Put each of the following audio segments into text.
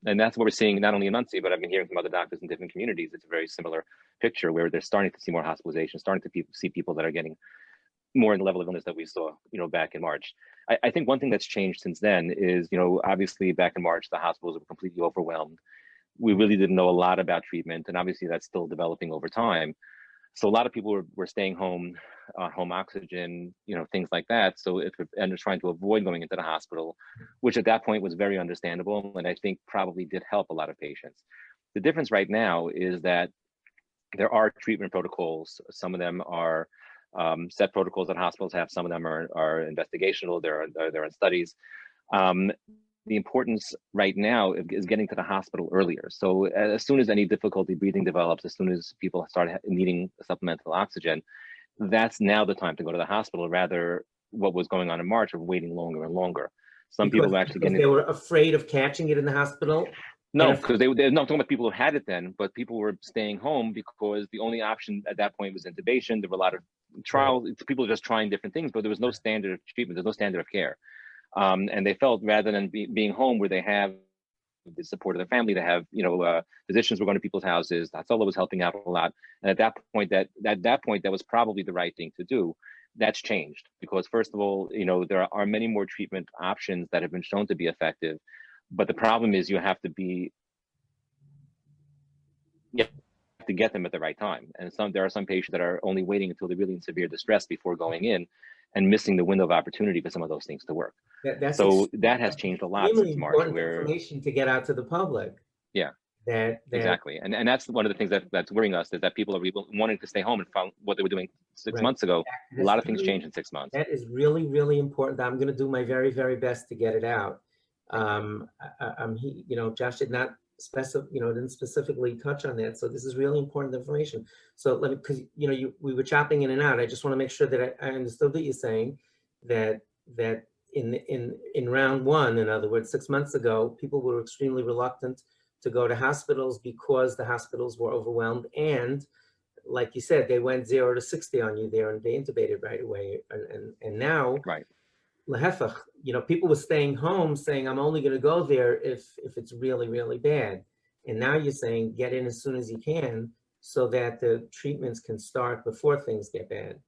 And that's what we're seeing not only in Muncie, but I've been hearing from other doctors in different communities. It's a very similar picture where they're starting to see more hospitalizations, starting to see people that are getting more in the level of illness that we saw, back in March. I think one thing that's changed since then is, obviously back in March, the hospitals were completely overwhelmed. We really didn't know a lot about treatment, and obviously that's still developing over time. So a lot of people were staying home on home oxygen, things like that. So and trying to avoid going into the hospital, which at that point was very understandable, and I think probably did help a lot of patients. The difference right now is that there are treatment protocols. Some of them are set protocols that hospitals have. Some of them are investigational. They're in studies. Um, the importance right now is getting to the hospital earlier. So as soon as any difficulty breathing develops, as soon as people start needing supplemental oxygen, that's now the time to go to the hospital, rather what was going on in March of waiting longer and longer. Some people Because were actually they getting, were afraid of catching it in the hospital. no, because they're not talking about people who had it then, but people were staying home because the only option at that point was intubation. There were a lot of Right. trials, people just trying different things, but there was no standard of treatment. There's no standard of care. And they felt rather than being home where they have the support of their family, to have, physicians were going to people's houses. That's all was helping out a lot. And at that point, that was probably the right thing to do. That's changed because, first of all, there are many more treatment options that have been shown to be effective. But the problem is you have to get them at the right time. And there are some patients that are only waiting until they're really in severe distress before going in, and missing the window of opportunity for some of those things to work. That's So that has changed a lot extremely since March, important where, information to get out to the public. yeah, That exactly. And that's one of the things that's worrying us, is that people are wanting to stay home and found what they were doing six right. months ago. A That's lot of things really, changed in 6 months. that is really, really important. I'm going to do my very, very best to get it out. Josh did not didn't specifically touch on that. So this is really important information. So let me, because we were chopping in and out. I just want to make sure that I understood what you're saying, that in round one, in other words, 6 months ago, people were extremely reluctant to go to hospitals because the hospitals were overwhelmed, and like you said, they went 0 to 60 on you there, and they intubated right away. And now, Right. lehefach, people were staying home, saying, "I'm only going to go there if it's really, really bad." And now you're saying, get in as soon as you can, so that the treatments can start before things get bad.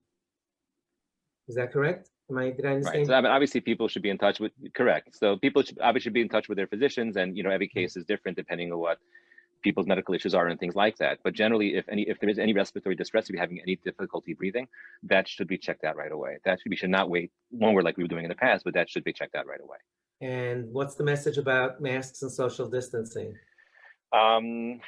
Is that correct? Did I Right. understand? So I mean, obviously people should be in touch with, correct. So people should obviously be in touch with their physicians, and every case is different depending on what people's medical issues are and things like that. But generally, if there is any respiratory distress, if you're having any difficulty breathing, that should be checked out right away. We should not wait longer like we were doing in the past, but that should be checked out right away. And what's the message about masks and social distancing? Um,